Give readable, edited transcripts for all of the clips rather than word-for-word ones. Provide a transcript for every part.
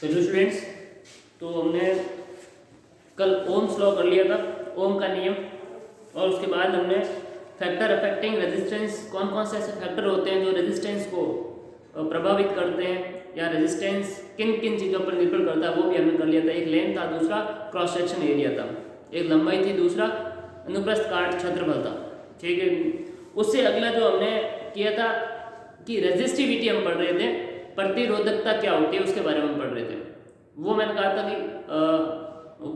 Hello students, तो हमने कल ओम्स लॉ कर लिया था, ओम का नियम। और उसके बाद हमने फैक्टर अफेक्टिंग रेजिस्टेंस, कौन कौन से ऐसे फैक्टर होते हैं जो रेजिस्टेंस को प्रभावित करते हैं, या रेजिस्टेंस किन किन चीज़ों पर निर्भर करता है, वो भी हमने कर लिया था। एक लेंथ था, दूसरा क्रॉस सेक्शन एरिया था, एक लंबाई थी, दूसरा अनुप्रस्थ काट क्षेत्रफल था। ठीक है, उससे अगला जो हमने किया था कि रेजिस्टिविटी हम पढ़ रहे थे, प्रतिरोधकता क्या होती है उसके बारे में पढ़ रहे थे। वो मैंने कहा था कि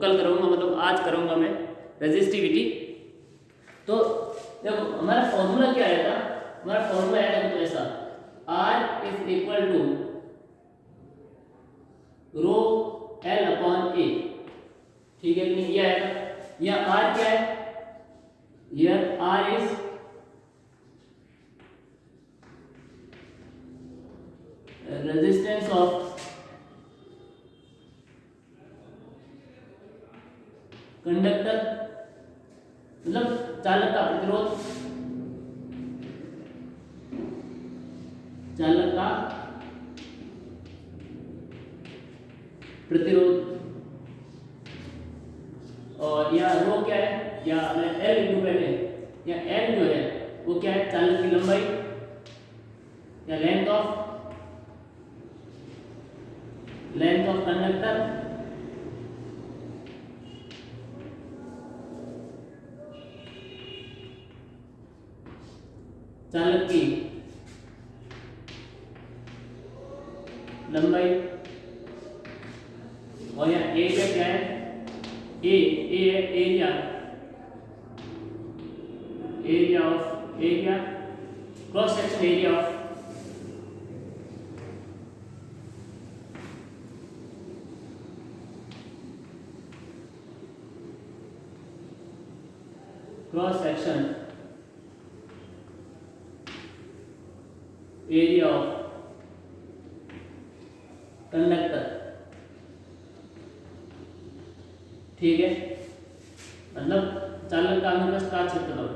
कल करूँगा, मतलब आज करूँगा मैं रेजिस्टिविटी। तो जब हमारा फॉर्मूला क्या आया था, हमारा फॉर्मूला आया था तो ऐसा, R is equal to rho L upon A. ठीक है, ये आया था। यह R क्या है, यह R is resistance of conductor, मतलब चालक का प्रतिरोध, चालक का प्रतिरोध। और यहाँ रो क्या है, या L इंटू पहले, या L जो है वो क्या है, चालक की लंबाई या लेंथ ऑफ कंडक्टर। चालक की लंबाई। और यहाँ एरिया क्या है, ए है area, area cross section area of cross section area of conductor. ठीक है, मतलब चालक का अनुप्रस्थ काट क्षेत्रफल,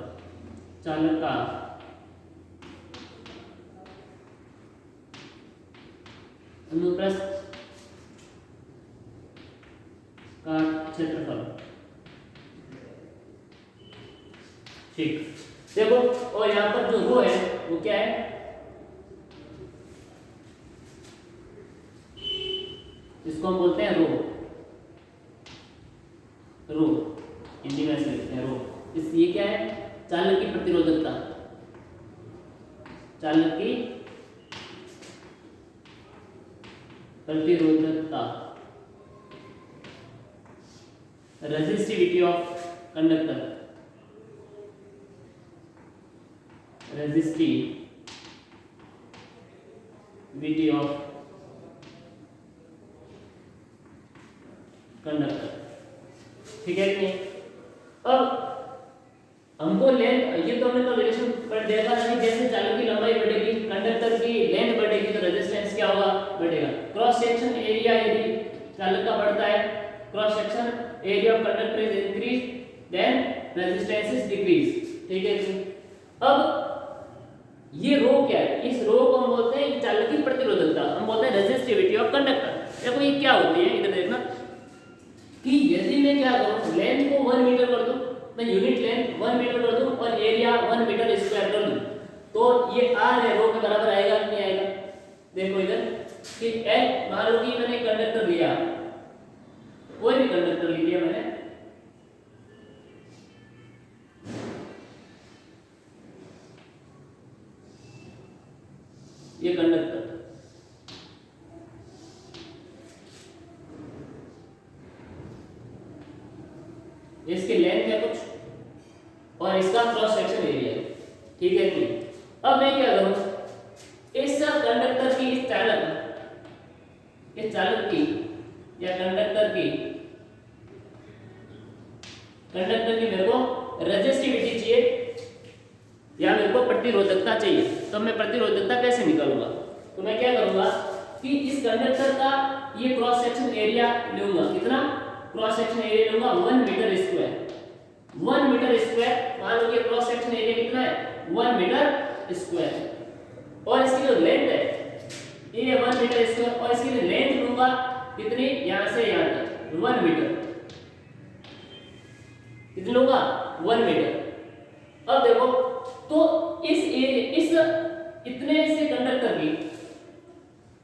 चालक का अनुप्रस्थ काट क्षेत्रफल। ठीक, देखो, और यहाँ पर जो रो है वो क्या है, इसको हम बोलते हैं रो हिंदी में ऐसे लिखते हैं रो। इस ये क्या है, चालक की प्रतिरोधकता, चालक की प्रतिरोधकता, resistivity of conductor, resistivity of conductor. ठीक है कि नहीं। अब हमको लेंथ, ये तो हमने कल रिलेशन पर देखा था कि जैसे चालक की लंबाई बढ़ेगी, कंडक्टर की लेंथ बढ़ेगी, तो रेजिस्टेंस क्या होगा, बढ़ेगा। क्रॉस सेक्शन एरिया यदि चालक का बढ़ता है, cross section area of conductor is increase, then resistance is decrease. ठीक है जी। अब ये रो क्या है, इस रो को हम बोलते हैं चालक की प्रतिरोधकता, हम बोलते हैं रेजिस्टिविटी ऑफ कंडक्टर। देखो ये क्या होती है, इधर देखना कि यदि मैं क्या करूं, लेंथ को 1 मीटर कर दूं, मैं यूनिट लेंथ 1 मीटर कर दूं और एरिया 1 मीटर स्क्वायर कर दूं, तो ये R है रो के बराबर आएगा कि नहीं आएगा। देखो इधर कि L, मान लो कि मैंने कंडक्टर लिया, कोई भी कंडक्टर लिया मैंने, ये कंडक्टर, इसकी लेंथ है कुछ और इसका क्रॉस सेक्शन एरिया है। ठीक है कि अब मैं क्या करूं, इस कंडक्टर की, इस चालक की या कंडक्टर की मेरे को रेजिस्टिविटी चाहिए या मेरे को प्रतिरोधकता चाहिए। तो मैं प्रतिरोधकता कैसे निकालूंगा, तो मैं क्या करूंगा कि इस कंडक्टर का ये क्रॉस सेक्शन एरिया लूंगा, कितना क्रॉस सेक्शन एरिया लूंगा, 1 मीटर स्क्वायर। 1 मीटर स्क्वायर, मान लो कि क्रॉस सेक्शन एरिया कितना है, 1 मीटर स्क्वायर। और इसकी जो लेंथ है ये 1 मीटर स्क्वायर, और इसकी लेंथ लूंगा कितनी, यहां से यहां तक 1 मीटर, कितनी होगा 1 मीटर। अब देखो तो इस इतने से कंडक्टर की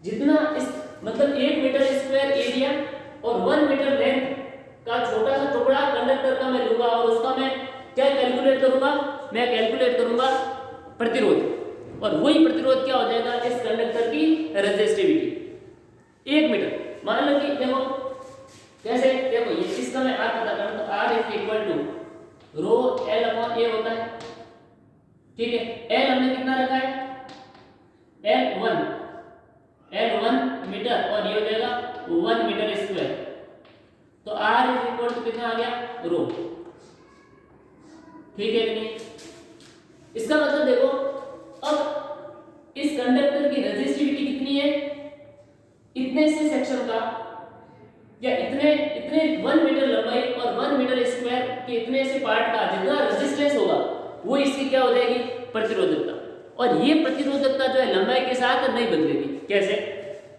जितना इस मतलब 1 मीटर स्क्वायर एरिया और 1 मीटर लेंथ का छोटा सा टुकड़ा कंडक्टर का मैं लूंगा और उसका मैं क्या कैलकुलेट करूंगा, मैं कैलकुलेट करूंगा प्रतिरोध, और वही प्रतिरोध क्या हो जाएगा इस कंडक्टर की रेजिस्टिविटी 1 मीटर। मान लो कि देखो कैसे, देखो ये इसका मैं R पता करूं तो R is equal to rho L upon A होता है, ठीक है। L हमने कितना रखा है L1 मीटर और ये हो जाएगा 1 मीटर स्क्वायर, तो R इज इक्वल टू कितना आ गया रो, ठीक है कि नहीं। इसका मतलब देखो अब इस कंडक्टर की रेजिस्टिविटी कितनी है, इतने से सेक्शन का या इतने 1 मीटर लंबाई और 1 मीटर स्क्वायर के इतने से पार्ट का जितना रेजिस्टेंस होगा वो इसकी क्या हो जाएगी प्रतिरोधकता, और ये प्रतिरोधकता जो है लंबाई के साथ नहीं बदलेगी। कैसे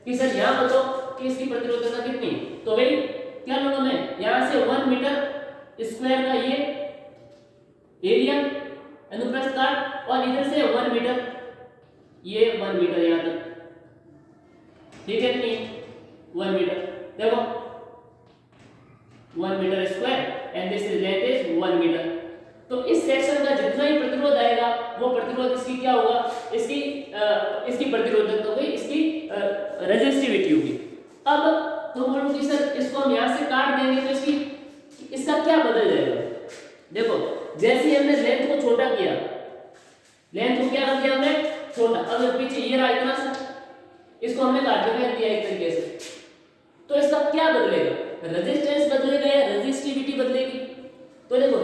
कि सर यहां बताओ कि इसकी प्रतिरोधकता कितनी है, तो भाई क्या लूंगा मैं यहां से 1 मीटर स्क्वायर का ये एरिया अनुप्रस्थ काट और इधर से 1 मीटर, ये 1 मीटर यहां तक, ठीक है कि नहीं 1 मीटर, देखो 1 metre square and this is length is 1 metre. तो इस सेक्शन का जितना ही प्रतिरोध आएगा वो प्रतिरोध इसकी क्या होगा, इसकी प्रतिरोधकता होगी, इसकी रेजिस्टिविटी होगी। अब तो बोलो कि सर इसको हम यहां से काट देंगे तो इसका क्या बदल जाएगा, देखो जैसे हमने लेंथ को छोटा किया, लेंथ को क्या कर दिया हमने छोटा, अब पीछे ये रहा इतना सा, इसको हमने काट के फेंक दिया एक तरीके से, तो इसका क्या बदलेगा, रेजिस्टेंस बदलेगा या रेजिस्टिविटी बदलेगी। तो देखो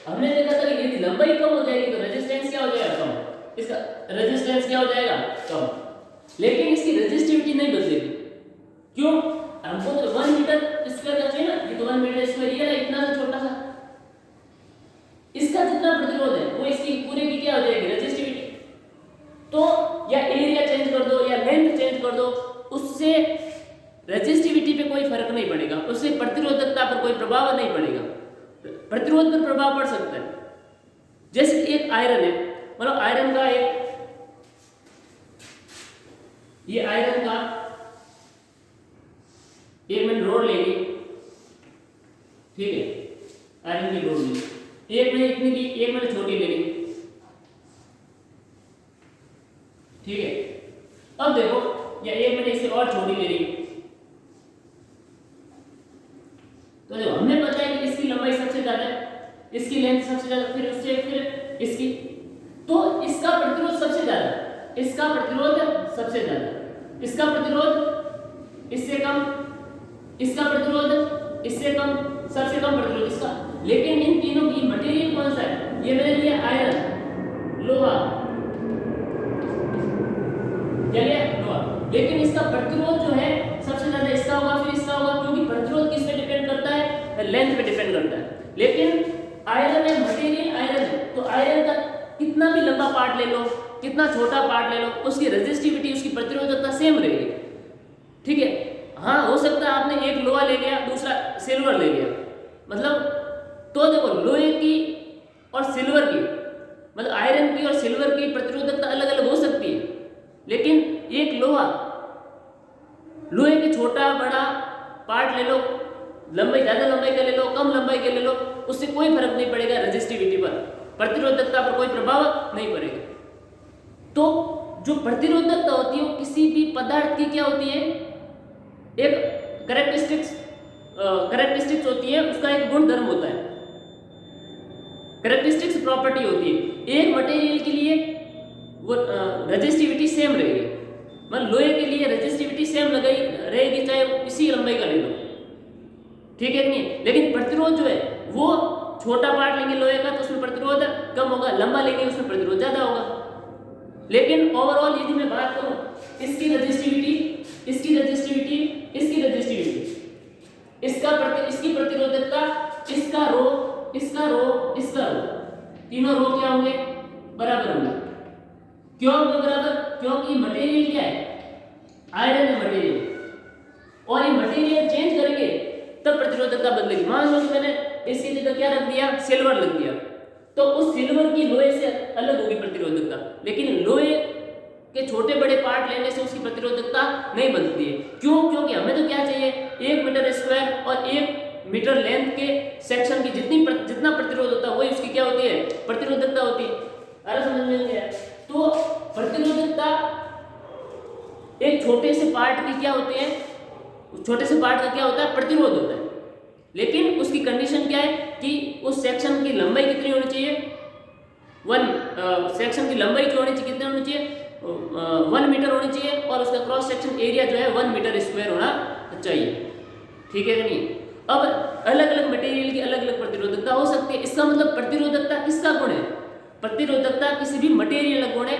हमने देखा था कि यदि लंबाई कम हो जाएगी तो रेजिस्टेंस क्या हो जाएगा कम, इसका रेजिस्टेंस क्या हो जाएगा कम, लेकिन इसकी रेजिस्टिविटी नहीं बदलेगी। क्यों, हमको तो 1 मीटर स्क्वायर का चाहिए ना, ये तो 1 मीटर स्क्वायर ये ना इतना सा छोटा सा, इसका जितना प्रतिरोध है वो इसकी पूरे की क्या हो जाएगी रेजिस्टिविटी। तो या एरिया चेंज कर दो या लेंथ चेंज कर दो, उससे रेजिस्टिविटी पे कोई फर्क नहीं पड़ेगा, उससे प्रतिरोधकता पर कोई प्रभाव नहीं पड़ेगा, प्रतिरोध पर प्रभाव पड़ सकता है। जैसे एक आयरन है, मतलब आयरन का ये आयरन का एक मैंने रोड ले ली, ठीक है, आयरन की रोड ली, एक मैंने इतनी ली, एक मैंने छोटी ले ली, ठीक है। अब देखो या एक मैंने इससे और छोटी ले ली, तो देखो हमने पता है कि इसकी लंबाई सबसे ज्यादा है, इसकी लेंथ सबसे ज्यादा, फिर उससे फिर इसकी, तो इसका प्रतिरोध सबसे ज्यादा, इसका प्रतिरोध सबसे ज्यादा, इसका प्रतिरोध इससे कम, इसका प्रतिरोध इससे कम, सबसे कम प्रतिरोध इसका। लेकिन इन तीनों की मटेरियल कौन सा है, ये मैंने लिया आयरन लोहा, क्या लिया लोहा, लेकिन इसका प्रतिरोध जो है सबसे ज्यादा इसका होगा, फिर इसका होगा, क्योंकि प्रतिरोध किस पे डिपेंड करता है, लेंथ पे डिपेंड करता है। लेकिन आयरन है, मटेरियल आयरन है, तो आयरन का कितना भी लंबा पार्ट ले लो, कितना छोटा पार्ट ले लो, उसकी रेजिस्टिविटी, उसकी प्रतिरोधकता सेम रहेगी, ठीक है। हाँ हो सकता है आपने एक लोहा ले लिया दूसरा सिल्वर ले लिया, मतलब तो देखो लोहे की और सिल्वर की, मतलब आयरन की और सिल्वर की प्रतिरोधकता अलग अलग हो सकती है, लेकिन एक लोहे के छोटा बड़ा पार्ट ले लो, लंबाई ज्यादा लंबाई का ले लो, कम लंबाई के ले लो, उससे कोई फर्क नहीं पड़ेगा रेजिस्टिविटी पर, प्रतिरोधकता पर कोई प्रभाव नहीं पड़ेगा। तो जो प्रतिरोधकता होती है वो किसी भी पदार्थ की क्या होती है, एक कैरेक्टरिस्टिक्स होती है, उसका एक गुण धर्म होता है, कैरेक्टरिस्टिक्स प्रॉपर्टी होती है। एक मटेरियल के लिए वो रेजिस्टिविटी सेम रहेगी, मतलब लोहे के लिए रेजिस्टिविटी सेम रहेगी चाहे वो किसी लंबाई का ले लो, ठीक है कि नहीं। लेकिन प्रतिरोध जो है वो छोटा पार्ट लेंगे लोहे का तो उसमें प्रतिरोध कम होगा, लंबा लेंगे उसमें प्रतिरोध ज्यादा होगा। लेकिन ओवरऑल यदि मैं बात करूं इसकी रेजिस्टिविटी, इसकी रेजिस्टिविटी, इसकी रेजिस्टिविटी, इसकी प्रतिरोधकता, इसका रो, इसका रो, इसका रो, तीनों रो क्या होंगे बराबर होंगे। क्यों होंगे बराबर, क्योंकि मटेरियल क्या है, आयरन है मटेरियल, और ये मटेरियल चेंज करेंगे तब प्रतिरोधकता बदलेगी। मान लो कि मैंने इसकी जगह क्या रख दिया, सिल्वर रख दिया, तो उस सिल्वर की लोहे से अलग होगी प्रतिरोधकता, लेकिन लोहे के छोटे बड़े पार्ट लेने से उसकी प्रतिरोधकता नहीं बदलती है। क्यों? क्योंकि हमें तो क्या चाहिए, 1 मीटर स्क्वायर और 1 मीटर लेंथ के सेक्शन की जितना प्रतिरोध होता है वही उसकी क्या होती है, प्रतिरोधकता होती है। अरे समझ में गया? तो प्रतिरोधकता एक छोटे से पार्ट की क्या होती है, उस छोटे से पार्ट का क्या होता है, प्रतिरोध होता है, लेकिन उसकी कंडीशन क्या है कि उस सेक्शन की लंबाई कितनी होनी चाहिए, सेक्शन की लंबाई जो होनी चाहिए कितनी होनी चाहिए, 1 मीटर होनी चाहिए, और उसका क्रॉस सेक्शन एरिया जो है 1 मीटर स्क्वायर होना चाहिए। ठीक है कि नहीं? अब अलग अलग मटेरियल की अलग अलग प्रतिरोधकता हो सकती है। इसका मतलब प्रतिरोधकता किसका गुण है, प्रतिरोधकता किसी भी मटेरियल का गुण है,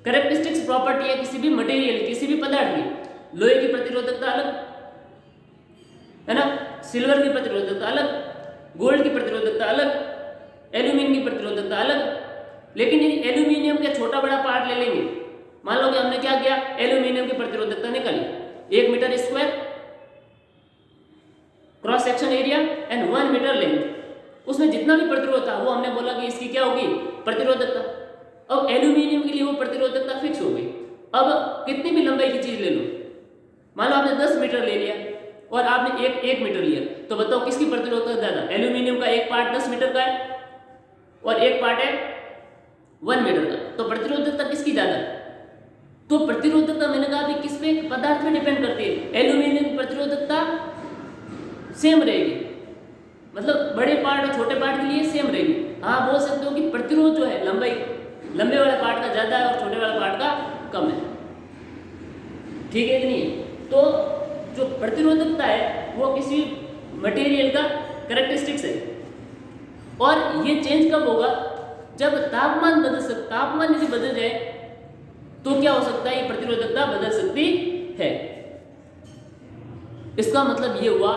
कैरेक्टरिस्टिक्स प्रॉपर्टी है किसी भी मटेरियल, किसी भी पदार्थ की। लोहे की प्रतिरोधकता अलग है ना, सिल्वर की प्रतिरोधकता अलग, गोल्ड की प्रतिरोधकता अलग, एल्यूमिनियम की प्रतिरोधकता अलग। लेकिन यदि एल्यूमिनियम का छोटा बड़ा पार्ट ले लेंगे, मान लो कि हमने क्या किया, एल्यूमिनियम की प्रतिरोधकता निकाली 1 metre square cross section area and 1 metre length, उसमें जितना भी प्रतिरोध था वो हमने बोला कि इसकी क्या होगी, प्रतिरोधकता। अब एल्यूमिनियम के लिए वो प्रतिरोधकता फिक्स हो गई। अब कितनी भी लंबाई की चीज ले लो, मान लो आपने 10 मीटर ले लिया और आपने एक मीटर लिया, तो बताओ किसकी प्रतिरोधकता ज्यादा, एल्यूमिनियम का एक पार्ट 10 मीटर का है और एक पार्ट है 1 मीटर का, तो प्रतिरोधकता किसकी ज्यादा है? तो प्रतिरोधकता मैंने कहा कि किस पे, पदार्थ पे डिपेंड करती है। एल्यूमिनियम की प्रतिरोधकता सेम रहेगी, मतलब बड़े पार्ट और छोटे पार्ट के लिए सेम रहेगी। हाँ बोल सकते हो कि प्रतिरोध जो है लंबाई लंबे वाले पार्ट का ज्यादा है और छोटे वाले पार्ट का कम है। ठीक है कि नहीं? तो जो प्रतिरोधकता है वो किसी मटेरियल का कैरेक्टरिस्टिक्स है, और ये चेंज कब होगा, जब तापमान तापमान यदि बदल जाए तो क्या हो सकता है, ये प्रतिरोधकता बदल सकती है। इसका मतलब ये हुआ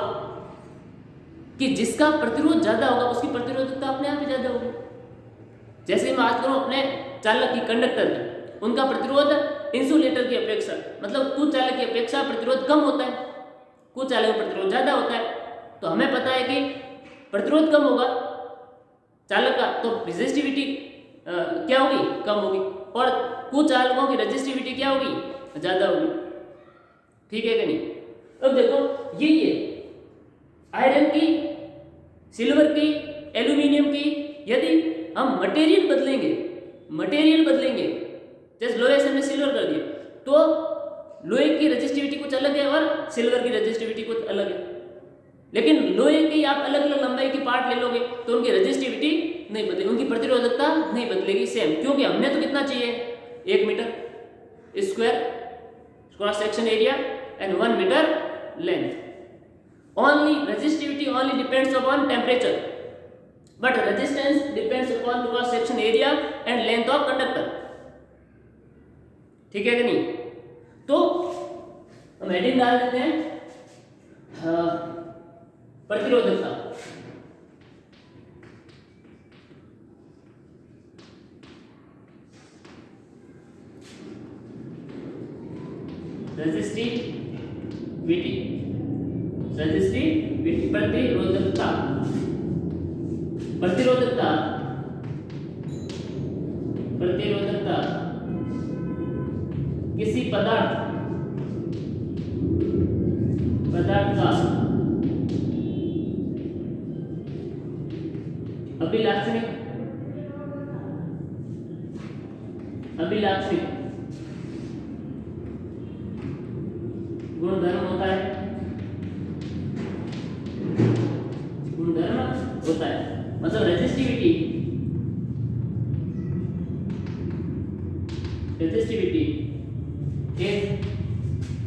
कि जिसका प्रतिरोध ज्यादा होगा उसकी प्रतिरोधकता अपने आप ही ज्यादा होगी। जैसे मैं बात करूं अपने चालक की, कंडक्टर की, उनका प्रतिरोध इंसुलेटर की अपेक्षा, मतलब कुछ चालक की अपेक्षा प्रतिरोध कम होता है, कुछ चालक का प्रतिरोध ज्यादा होता है। तो हमें पता है कि प्रतिरोध कम होगा चालक का तो रेजिस्टिविटी क्या होगी, कम होगी, और कुछ चालकों की रेजिस्टिविटी क्या होगी, ज्यादा होगी। ठीक है कि नहीं? अब देखो ये आयरन की, सिल्वर की, एल्यूमिनियम की, यदि हम मटेरियल बदलेंगे जैसे लोहे से हमने सिल्वर कर दिया, तो लोहे की रेजिस्टिविटी कुछ अलग है और सिल्वर की रेजिस्टिविटी कुछ अलग है। लेकिन लोहे की आप अलग अलग लंबाई की पार्ट ले लोगे तो उनकी रेजिस्टिविटी नहीं बदलेगी, उनकी प्रतिरोधकता नहीं बदलेगी सेम, क्योंकि हमने तो कितना चाहिए, 1 metre square cross section area and 1 metre length. Only resistivity only depends upon temperature, but resistance depends upon cross section area and length of conductor. ठीक है कि नहीं? तो हम हेडिंग डाल देते हैं प्रतिरोधकता। रेजिस्टिविटी प्रतिरोधकता किसी पदार्थ का अभिलाक्षणिक गुणधर्म होता है, मतलब resistivity is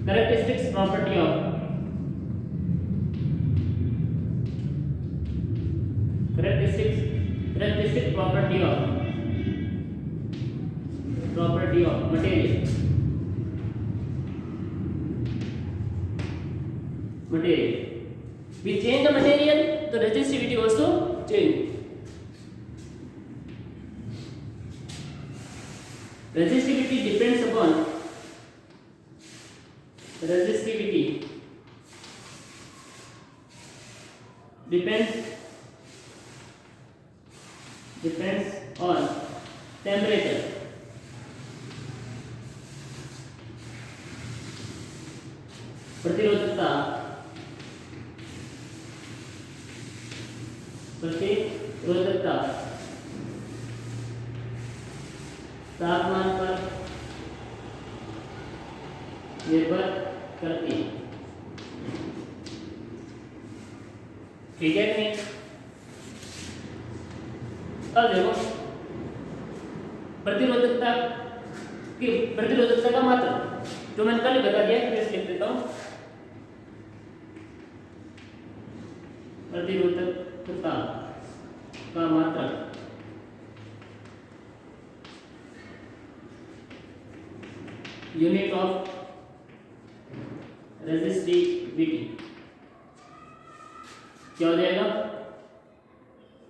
characteristic property of material. We change the material, the resistivity also change. Resistivity depends upon depends on temperature. प्रतिरोधकता तापमान पर निर्भर करती है। ठीक है कि नहीं? अब देखो प्रतिरोधकता का मात्रा जो मैंने कल बता दिया, फिर लिख देता हूं। प्रतिरोधकता का मात्रा यूनिट ऑफ रेजिस्टिविटी क्या हो जाएगा?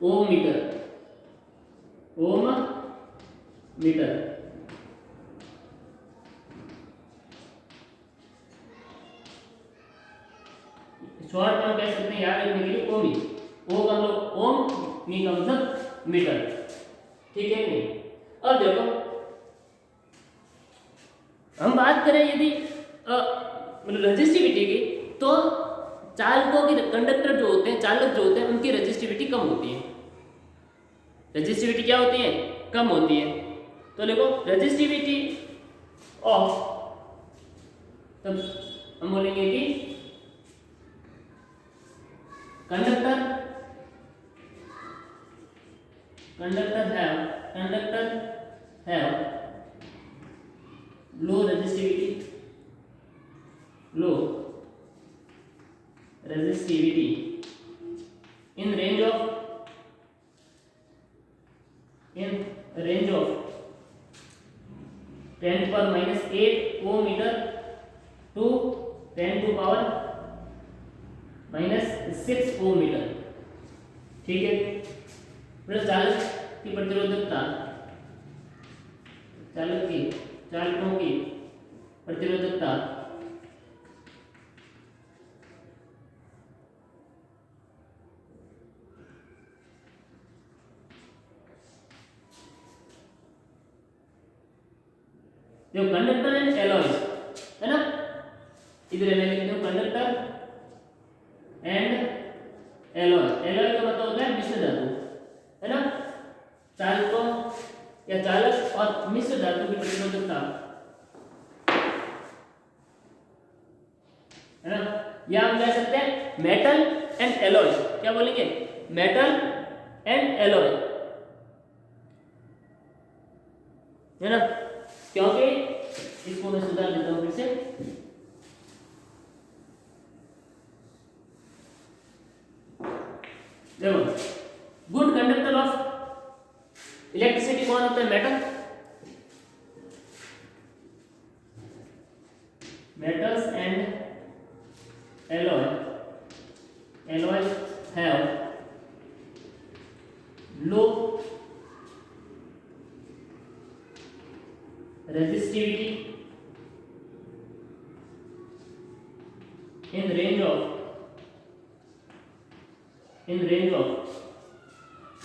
ओम मीटर। शॉर्ट में कह सकते हैं याद रखने के लिए ओम ही। ओ का मतलब ओम, मी का मतलब मीटर। ठीक है नहीं? अब देखो हम बात करें यदि मतलब रेजिस्टिविटी की, तो चालकों की कंडक्टर जो होते हैं, चालक जो होते हैं, उनकी रेजिस्टिविटी कम होती है। रेजिस्टिविटी क्या होती है? कम होती है। तो देखो रेजिस्टिविटी ऑफ, तब हम बोलेंगे कि conductor have low resistivity in range of 10 to power minus 8 ohm meter to 10 to power minus 6 ohm meter। ठीक है? मतलब चालक की प्रतिरोधकता, चालकों की प्रतिरोधकता जो कंडक्टर एंड एलॉयज है ना, इधर मैं लिख दूं कंडक्टर एंड एलॉय। एलॉय का मतलब होता है मिश्र धातु, है ना। चालकों या चालक और मिश्र धातु की प्रतिरोधकता, है ना, या हम कह सकते हैं मेटल एंड एलॉय। क्या बोलेंगे? मेटल एंड एलॉय, है ना। क्योंकि इसको मैं सुधार देता हूं फिर से। देखो गुड कंडक्टर ऑफ इलेक्ट्रिसिटी कौन होता है? Metal. Metals and alloy have low resistivity in range of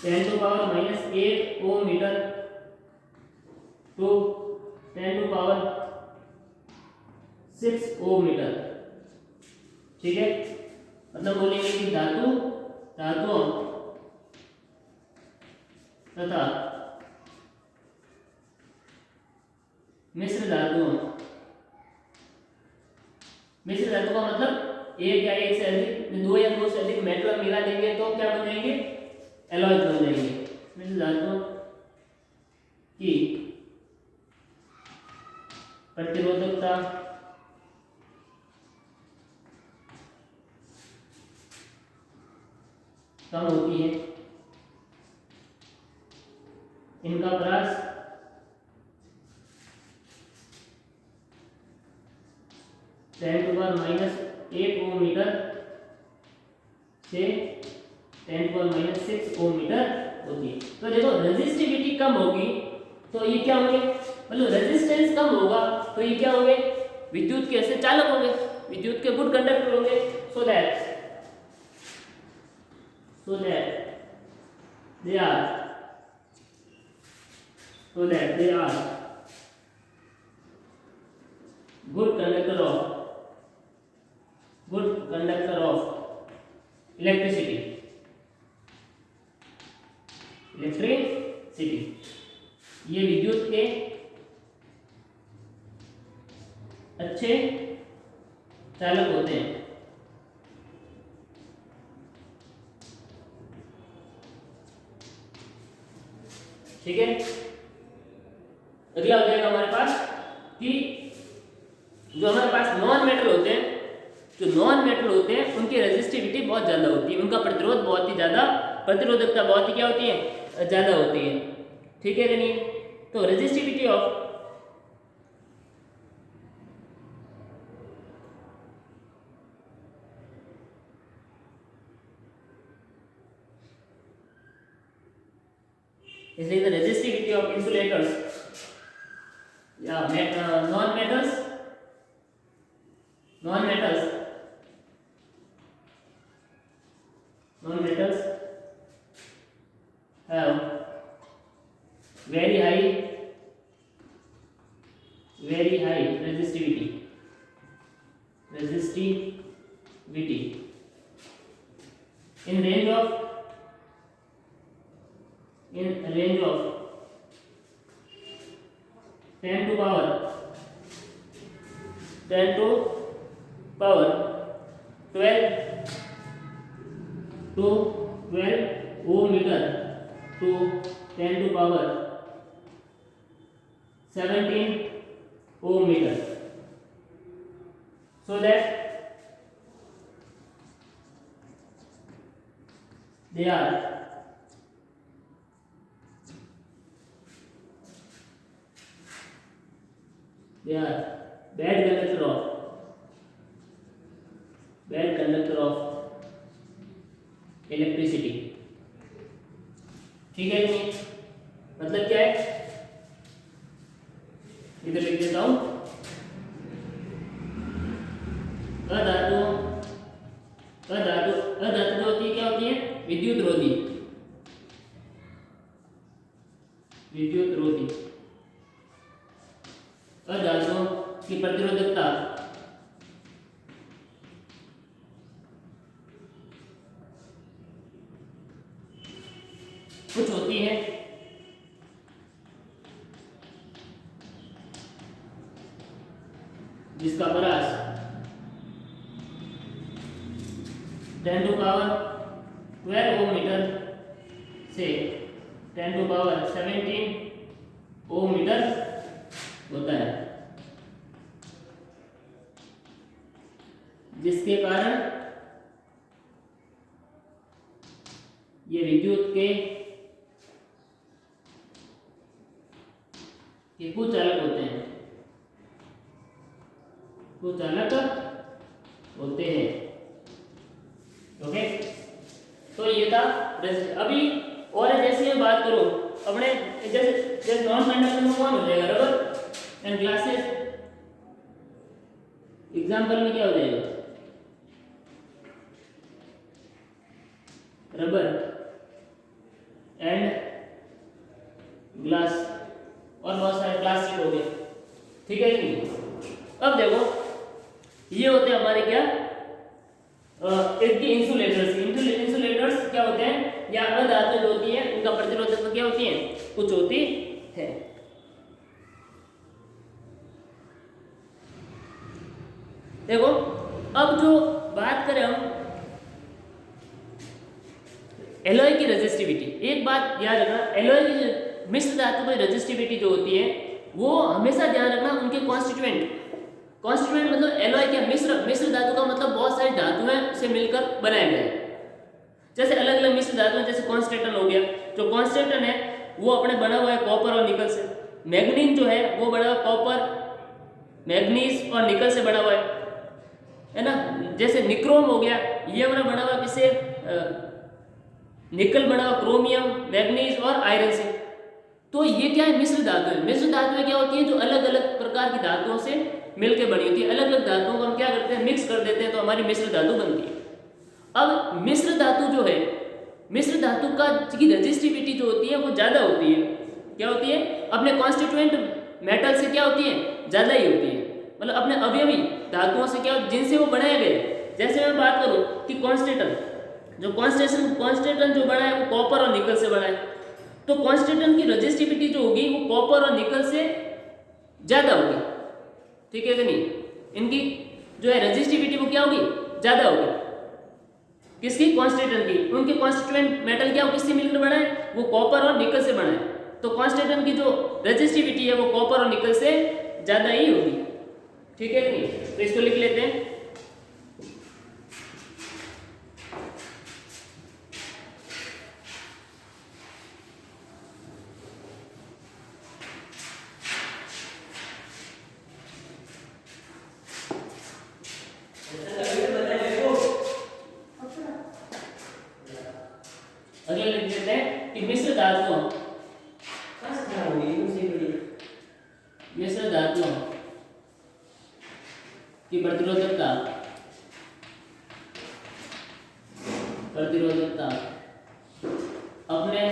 10 to power minus 8 ohm meter to 10 to power 6 ohm meter। ठीक है? मतलब बोलेंगे कि धातुओं तथा मिश्र धातु का मतलब एक या एक से अधिक, दो या दो से अधिक मेटल मिला देंगे तो क्या बन जाएंगे? एलॉयज बन जाएंगे। मिश्र धातुओं की प्रतिरोधकता कम होती है, इनका परास 10 to power minus 8 ohm metre से 10 to power minus 6 ohm metre होती है। तो देखो रेजिस्टिविटी कम होगी तो ये क्या होंगे? मतलब रेजिस्टेंस कम होगा तो ये क्या होंगे? विद्युत के ऐसे चालक होंगे, विद्युत के गुड कंडक्टर होंगे। So that so that they are good conductor of electricity. ये विद्युत के अच्छे चालक होते हैं। ठीक है, अगला हो जाएगा हमारे पास कि जो हमारे पास नॉन मेटल होते हैं, उनकी रेजिस्टिविटी बहुत ज्यादा होती है, उनका प्रतिरोध बहुत ही ज्यादा, प्रतिरोधकता बहुत ही क्या होती है, ज्यादा होती है। ठीक है कि नहीं? तो रेजिस्टिविटी ऑफ इसलिए the resistivity of insulators non-metals have very high resistivity in range of 10 to power 12 ohm meter to 10 to power 17 ohm meter, so that they are bad conductor of electricity. ठीक है नहीं? मतलब क्या है, इधर लिख देता हूं, अधातु होती है, क्या होती है, विद्युत रोधी। अधातुओं की प्रतिरोधकता कुछ होती है जिसका परास 10 to power 12 ओम मीटर से 10 to power 17 ओम मीटर होता है, जिसके कारण ये विद्युत के कुचालक होते हैं। ओके, तो ये था। अभी और जैसे मैं बात करूं अपने जैसे नॉन कंडक्टर में कौन हो जाएगा, रबर एंड ग्लासेस। एग्जांपल में क्या हो जाएगा, रबर एंड ग्लास, और बहुत सारे प्लास्टिक हो गए। ठीक है नहीं? अब देखो ये होते हैं हमारे क्या, इंसुलेटर्स क्या होते हैं, या अधातु जो होती है उनका प्रतिरोधकता क्या होती है, कुछ होती है। देखो अब जो बात करें हम एलॉय की रेजिस्टिविटी, एक बात याद रखना, एलॉय की मिश्र धातु की रेजिस्टिविटी जो होती है वो हमेशा ध्यान रखना उनके कॉन्स्टिट्यूएंट मतलब एलॉय क्या, मिश्र धातु का मतलब बहुत सारी धातुएं से मिलकर बनाए गए। जैसे अलग अलग मिश्र धातुएं, जैसे कॉन्स्टेंटन हो गया, जो कॉन्स्टेंटन है वो अपने बना हुआ है कॉपर और निकल से। मैग्नीन जो है वो बना हुआ कॉपर, मैग्नीज और निकल से बना हुआ है ना। जैसे निक्रोम हो गया, ये अपना बना हुआ किससे, निकल बना हुआ क्रोमियम, मैग्नीज और आयरन से। तो ये क्या है, मिश्र धातु है। मिश्र धातुएं क्या होती है, जो अलग अलग प्रकार की धातुओं से मिलकर बनी होती है। अलग अलग धातुओं को हम क्या करते हैं, मिक्स कर देते हैं, तो हमारी मिश्र धातु बनती है। अब मिश्र धातु जो है मिश्र धातु का की रेजिस्टिविटी जो होती है वो ज़्यादा होती है। क्या होती है? अपने कॉन्स्टिट्यूएंट मेटल से क्या होती है? ज़्यादा ही होती है। मतलब अपने अवयवी धातुओं से क्या, जिनसे वो बनाए गए। जैसे मैं बात करूँ कि कॉन्स्टेंटन जो बना है वो कॉपर और निकल से बना है, तो कॉन्स्टेंटन की रेजिस्टिविटी जो होगी वो कॉपर और निकल से ज़्यादा होगी। ठीक है कि नहीं? इनकी जो है रेजिस्टिविटी वो क्या होगी? ज़्यादा होगी। किसकी? कॉन्स्टेंटन की। उनके कॉन्स्टिट्यूएंट मेटल क्या, किससे मिलकर बना है? वो कॉपर और निकल से बना है। तो कॉन्स्टेंटन की जो रेजिस्टिविटी है वो कॉपर और निकल से ज़्यादा ही होगी। ठीक है कि नहीं? तो इसको लिख लेते हैं। अगले लिख देते हैं कि मिश्र धातुओं की प्रतिरोधकता अपने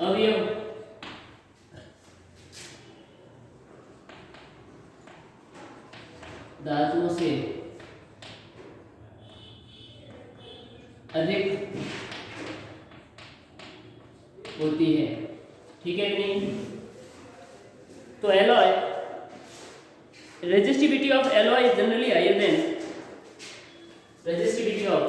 अवयव धातुओं से अधिक होती है। ठीक है कि नहीं? तो alloy resistivity of alloy is generally higher than resistivity of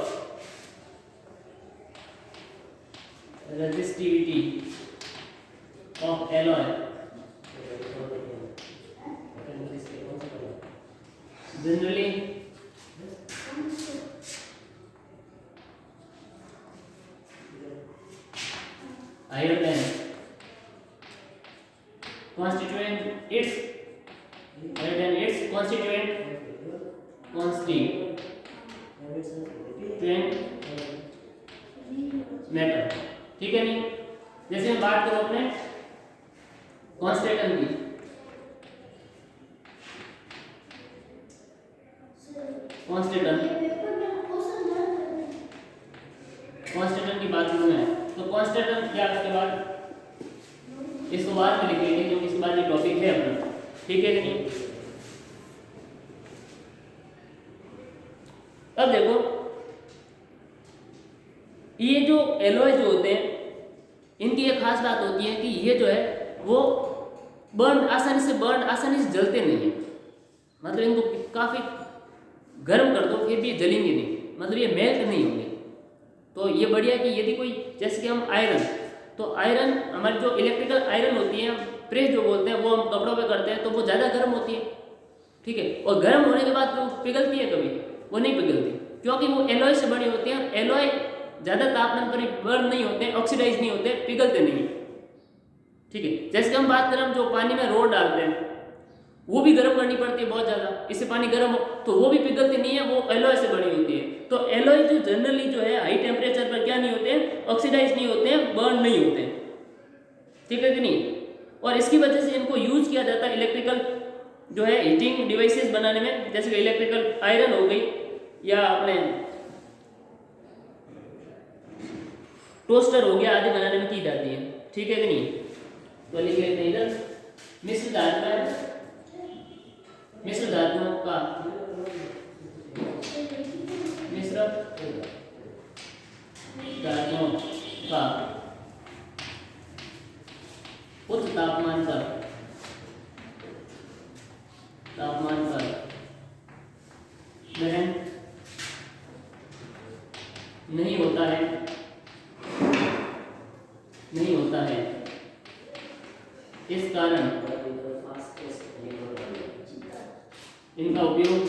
alloy generally higher than constituent matter. ठीक है नहीं? जैसे हम बात करो अपने कॉन्स्टेंटन की बात करना है तो कॉन्स्टेंटन क्या, उसके बाद इसको बाद में लिख लेंगे क्योंकि इसके बाद ये टॉपिक है अपना। ठीक है कि नहीं? अब देखो ये जो एलॉय जो होते हैं इनकी एक खास बात होती है कि ये जो है वो आसानी से जलते नहीं है। मतलब इनको काफ़ी गर्म कर दो फिर भी ये जलेंगे नहीं, मतलब ये मेल्ट नहीं होंगे। तो ये बढ़िया कि यदि कोई, जैसे कि हम आयरन हमारी जो इलेक्ट्रिकल आयरन होती है, प्रेस जो बोलते हैं, वो हम कपड़ों पे करते हैं तो वो ज़्यादा गर्म होती है। ठीक है? और गर्म होने के बाद वो पिघलती है, कभी वो नहीं पिघलती क्योंकि वो एलॉय से बनी होती है। एलॉय ज़्यादा तापमान पर बर्न नहीं होते, ऑक्सीडाइज नहीं होते, पिघलते नहीं। ठीक है? जैसे कि हम बात करें, हम जो पानी में रोड डालते हैं वो भी गर्म करनी पड़ती है बहुत ज़्यादा, इससे पानी गर्म हो तो वो भी पिघलती नहीं है, वो एलॉय से बनी होती है। तो एलॉय जो जनरली जो है हाई टेम्परेचर पर क्या नहीं होते हैं? ऑक्सीडाइज नहीं होते हैं, बर्न नहीं होते हैं। ठीक है कि नहीं? और इसकी वजह से इनको यूज किया जाता है इलेक्ट्रिकल जो है हीटिंग डिवाइसेस बनाने में, जैसे कि इलेक्ट्रिकल आयरन हो गई या अपने टोस्टर हो गया आदि बनाने में की जाती है। ठीक है कि नहीं? तो लिख लेते हैं इधर मिश्र धातुओं का उच्च तापमान पर दहन नहीं होता है। इस कारण इनका उपयोग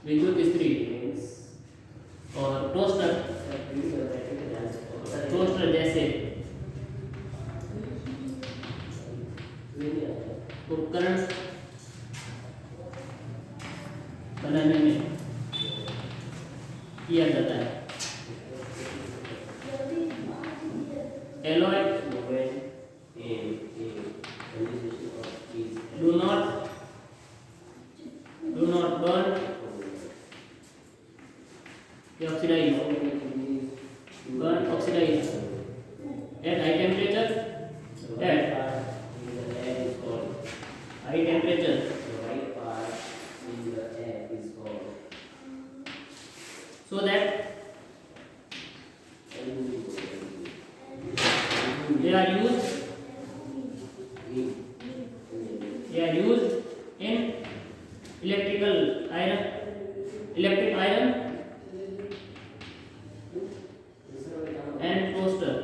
विद्युत इस्त्री और टोस्टर जैसे उपकरण बनाने में alloy do not burn, oxidize, oxidize at high temperature, at high temperature, so that they are used in electric iron and toaster.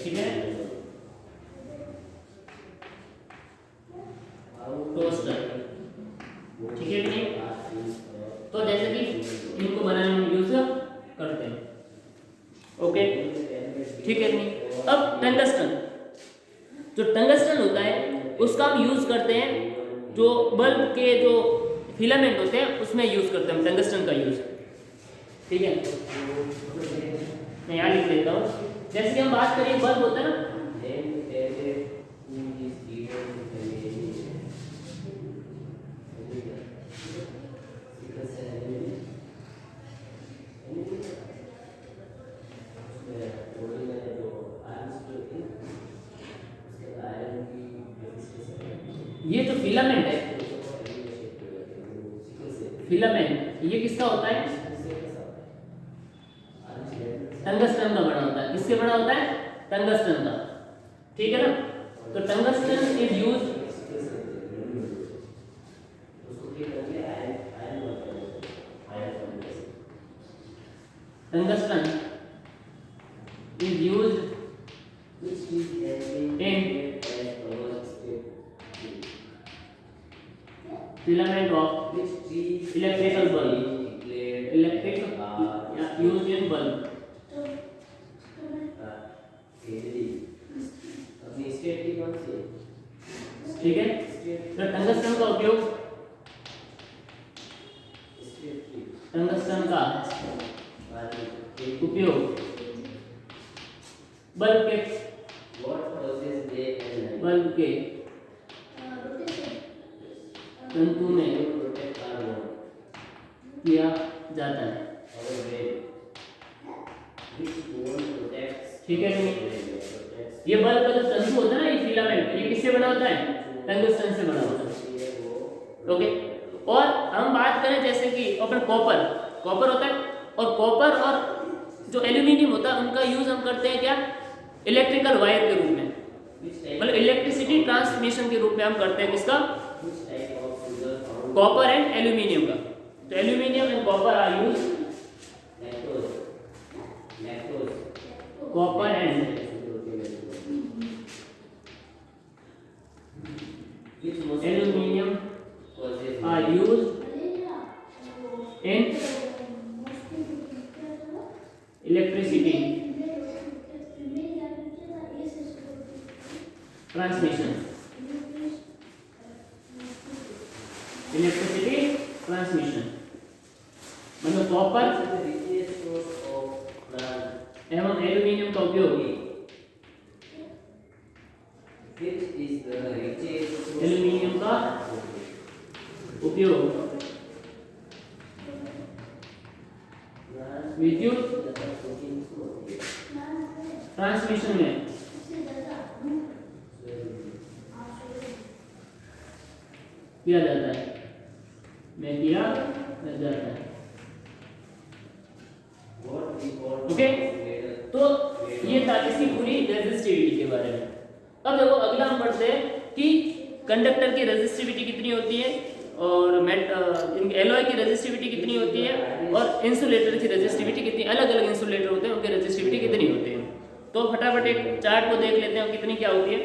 ठीक है, टोस्टर, ठीक है कि नहीं? तो जैसे कि इनको बनाने में यूज करते हैं, ओके, ठीक है कि नहीं? अब टंगस्टन, जो टंगस्टन होता है उसका हम यूज करते हैं, जो बल्ब के जो फिलामेंट होते हैं उसमें यूज करते हैं हम टंगस्टन का यूज, ठीक है? मैं यहाँ लिख देता हूँ, जैसे कि हम बात करें बल्ब होता है ना, ये जो फिलामेंट है, फिलामेंट ये किसका होता है? टंगस्टन का बना होता है। किससे बना होता है? टंगस्टन का, ठीक है ना? तो tungsten is use, tungsten is used in filament of electrical bulb, used in bulb, ठीक है? तो टंगस्टन का उपयोग, टंगस्टन का उपयोग बल्ब के तंतु में किया जाता है, ठीक है नहीं? ये बल्ब का जो तंतु होता है ना, ये फिलामेंट, ये किससे बना होता है? टंगस्टन से बना होता है, ओके? और हम बात करें जैसे कि अपन कॉपर होता है, और कॉपर और जो एल्यूमिनियम होता है उनका यूज हम करते हैं क्या? इलेक्ट्रिकल वायर के रूप में, मतलब इलेक्ट्रिसिटी ट्रांसमिशन के रूप में हम करते हैं। किसका? कॉपर एंड एल्यूमिनियम का। तो aluminium and copper are use, copper and aluminium are use in electricity transmission, electricity transmission, मतलब कॉपर एवं एल्यूमिनियम का उपयोग, एल्यूमिनियम का उपयोग विद्युत ट्रांसमिशन में किया जाता है, ओके? तो ये था इसकी पूरी रेजिस्टिविटी के बारे में। अब देखो अगला हम पढ़ते हैं कि कंडक्टर की रेजिस्टिविटी कितनी होती है, और एलॉय की रेजिस्टिविटी कितनी होती है, और इंसुलेटर की रेजिस्टिविटी कितनी, अलग अलग इंसुलेटर होते हैं उनकी रेजिस्टिविटी कितनी होती है। तो फटाफट एक चार्ट को देख लेते हैं कितनी क्या होती है।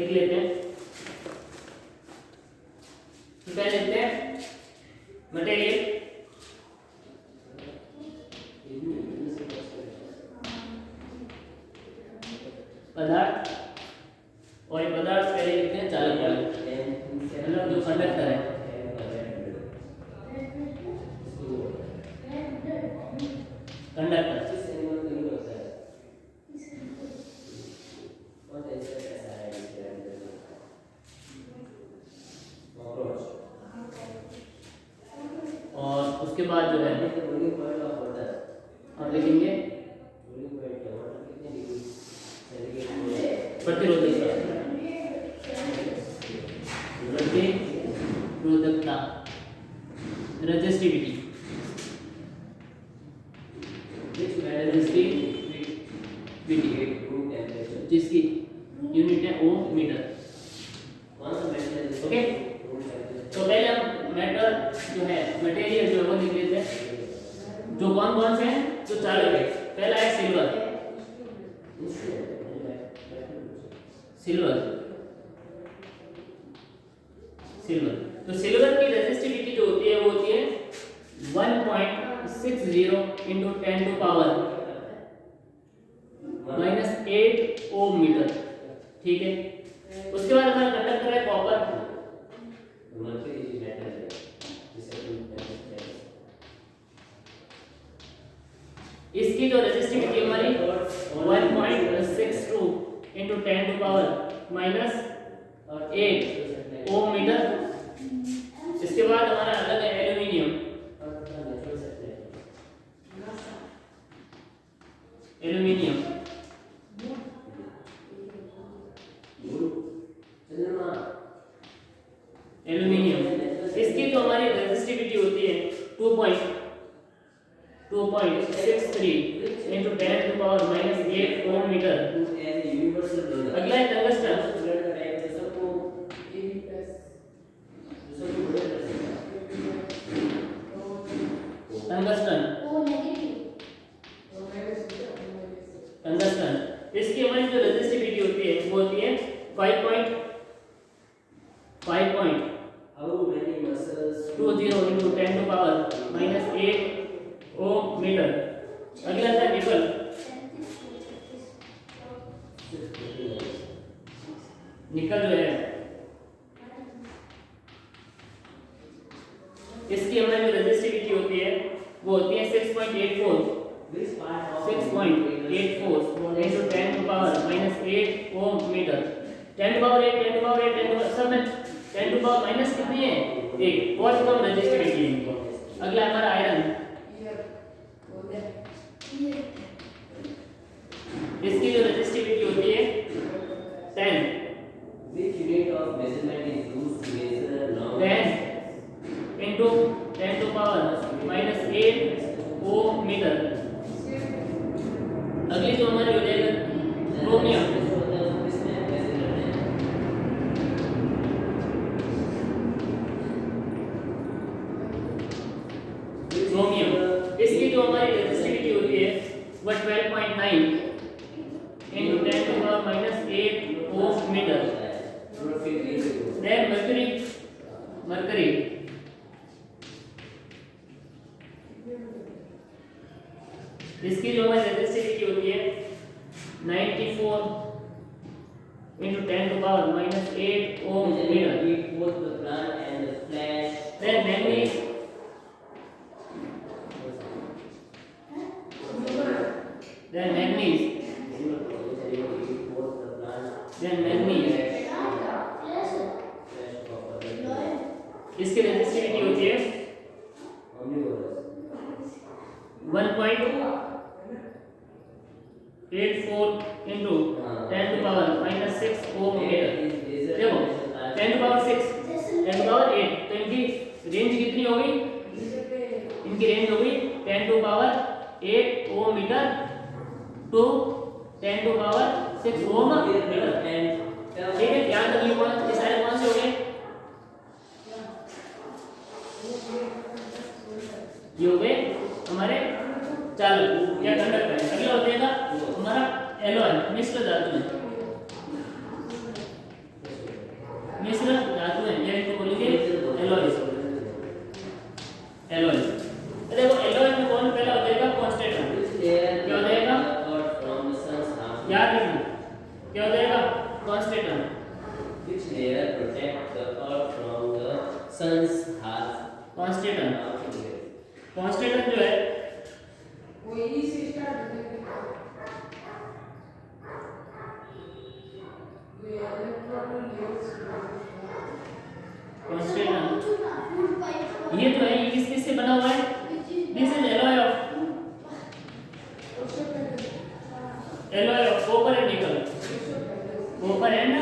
देख लेते हैं। तो पहले लेते हैं मटेरियल, पदार्थ, और ये पदार्थ पहले लिखते हैं चालक वाले, मतलब जो कंडक्टर है। कंडक्टर और उसके बाद जो है हम लिखेंगे प्रतिरोधकता, प्रतिरोधकता, रेजिस्टिविटी, जिसकी यूनिट है ओम मीटर। ओके, तो पहले हम मैटर जो है, मटेरियल जो है वो लिख लेते हैं। जो कौन कौन से हैं जो चालक है, पहला है सिल्वर, सिल्वर, सिल्वर। तो सिल्वर की रेजिस्टिविटी जो होती है वो होती है 1.60 into 10 to power -8 ohm metre. ठीक है, उसके बाद हमारा कंडक्टर है कॉपर, इसकी जो रेजिस्टिविटी हमारी 1.62 into 10 to power -8 ohm metre. इसके बाद हमारा अलग है एल्यूमिनियम, एल्यूमिनियम, एल्यूमिनियम, इसकी जो हमारी रेजिस्टिविटी होती है 2.63 into 10 to power -8 ohm metre. अगला है टंगस्टन, टंगस्टन, टंगस्टन, इसकी हमारी जो रेजिस्टिविटी होती है वो होती है 5.20 into 10 to power -8 ohm metre. अगला है निकल, निकल जो है इसकी हमारी जो रेजिस्टिविटी होती है वो होती है 6.84 into 10 to power -8 ohm metre. 10 to power 8, 10 to power 8, 10 to power सब में 10 to power माइनस कितनी है 1, बहुत कम रेजिस्टिविटी है इनको। अगला हमारा आयरन, इसकी जो रेजिस्टिविटी होती है 10 into 10 to power -8 ohm metre. अगली जो हमारी हो जाएगा क्रोमियम, क्रोमियम, इसकी जो हमारी रेजिस्टिविटी होती है वो 12.9 into 10 to power -8 ohm metre. Then mercury, mercury, इसकी जो हमारी रेजिस्टिविटी होती है 94 into 10 to power -8 ohm metre. Then manganese, then manganese, then manganese, इसकी रेजिस्टिविटी होती है 1.84 into 10 to power -6 ohm metre. देखो 10 to power 6, 10 to power 8, तो इनकी रेंज कितनी हो गई, इनकी रेंज हो गई 10 to power 8 ohm metre to 10 to power 6 ohm metre. ठीक है, ध्यान रखिए ये सारे कौन से हो गए, ये हो गए हमारे चालक या कंडक्टर। अगला हो जाएगा हमारा एलॉय, मिश्र धातु। कांस्टेंट जो है वो ई से स्टार्ट होता है। ये इलेक्ट्रॉन लेवल्स कांस्टेंट ये जो है ये किस से बना हुआ है? This is alloy of copper and निकल। कॉपर एंड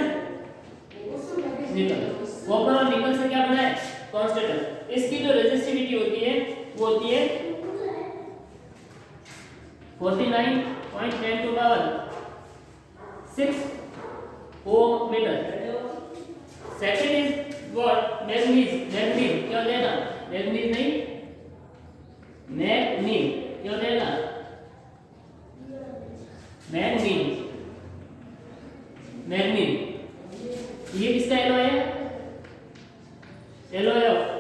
निकल, कॉपर और निकल से क्या बना है? कांस्टेंट। इसकी जो रेजिस्टिविटी होती है वो होती है 49.10 to power 6 ohm metre. Second is what? Manganese. Manganese क्या हो जाएगा? मैग्नीज नहीं, मैग्नीज क्या हो जाएगा? मैग्नीज। मैग्नीज ये किसका एलॉय है? Alloy of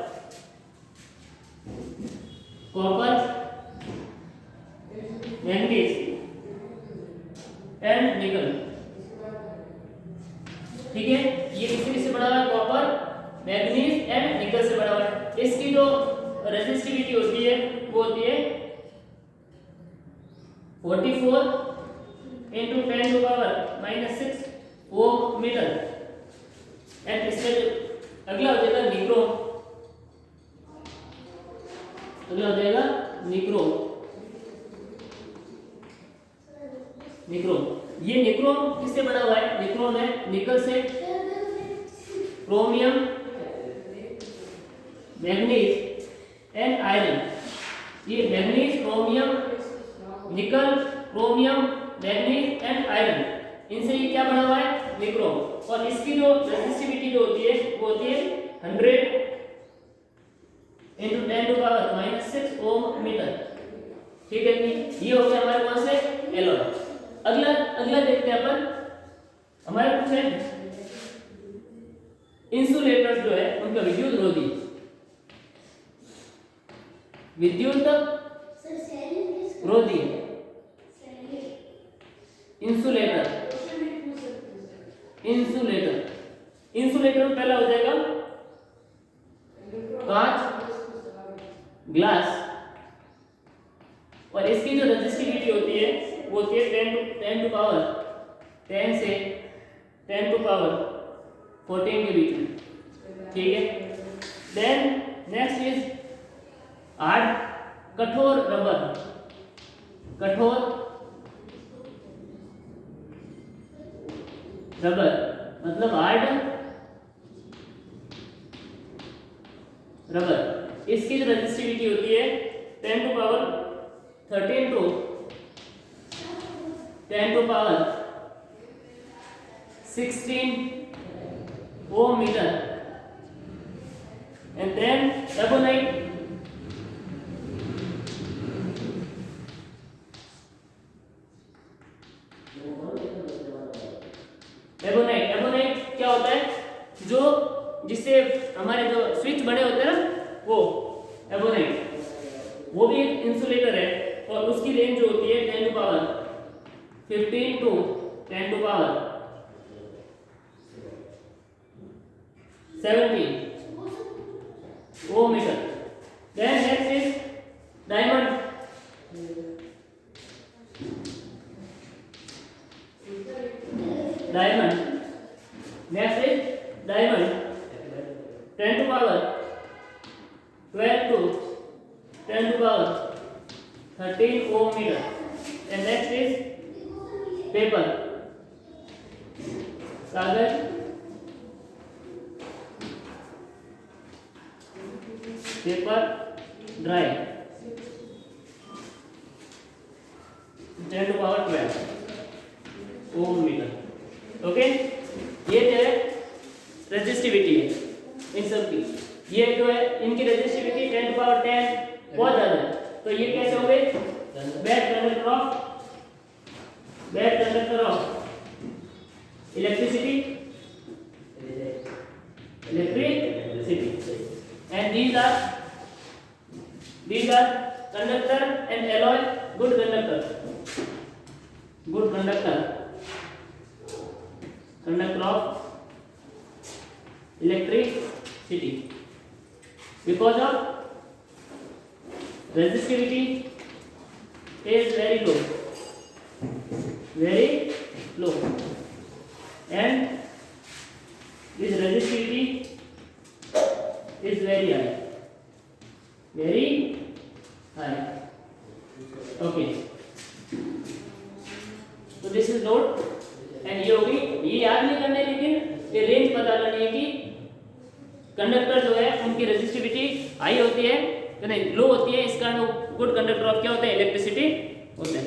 copper, manganese and निकल। ठीक है, ये किससे से बना हुआ है? कॉपर, मैग्नीज एंड निकल से बना हुआ है। इसकी जो रेजिस्टिविटी होती है वो होती है 44 into 10 to power -6 ohm metre. And इससे अगला हो जाएगा निक्रोम। अगला हो जाएगा निक्रोम। निक्रोम, ये निक्रोम किससे बना हुआ है? निक्रोम है निकल से, क्रोमियम, मैग्नीज एंड आयरन। ये मैग्नीज, क्रोमियम, निकल, क्रोमियम, मैग्नीज एंड आयरन, इनसे ये क्या बना हुआ है? निक्रोम। और इसकी जो रेजिस्टिविटी जो होती है वो होती है 100 into 10 to power -6 ohm metre. ठीक है जी, ये हो गया हमारे कौन से? एलॉय। अगला अगला देखते हैं अपन, हमारे कुछ है इंसुलेटर्स जो है उनका विद्युत रोधी। विद्युत रोधी इंसुलेटर। इंसुलेटर, इंसुलेटर में पहला हो जाएगा कांच, ग्लास। और इसकी जो रेजिस्टिविटी होती है वो होती है 10 टू पावर 10 से 10 टू पावर 14 के बीच में। ठीक है, देन नेक्स्ट इज हार्ड, कठोर रबर। कठोर रबर मतलब हार्ड रबर। इसकी जो रेजिस्टिविटी होती है 10 to power 13 to 10 to power 16 ohm metre. And then ebonite. Ebonite, ebonite क्या होता है? जो जिससे हमारे जो स्विच बने होते हैं ना वो एबोनाइट, वो भी एक इंसुलेटर है। और उसकी रेंज जो होती है 10 to power 15 to 10 to power 17 ohm metre. Then next is diamond. Diamond, next is diamond 10 to power 12 to 10 to power 13 ohm metre. And next is paper, कागज, paper dry 10 to power 12 ohm meter. Okay, ये जो है resistivity है इन सब की। ये जो है इनकी रेजिस्टिविटी 10 टू पावर 10 बहुत ज्यादा है। तो ये कैसे हो गए? Bad conductor of electricity, and these are conductor and alloy, good conductor of electricity because of resistivity is very low, and this resistivity is very high. Okay, तो दिस इज नोट, एंड ये होगी, ये याद नहीं करना है, लेकिन ये रेंज पता करनी है कि कंडक्टर जो है उनकी रेजिस्टिविटी हाई होती है या नहीं, लो होती है, इस कारण गुड कंडक्टर ऑफ क्या होता है, इलेक्ट्रिसिटी होता है।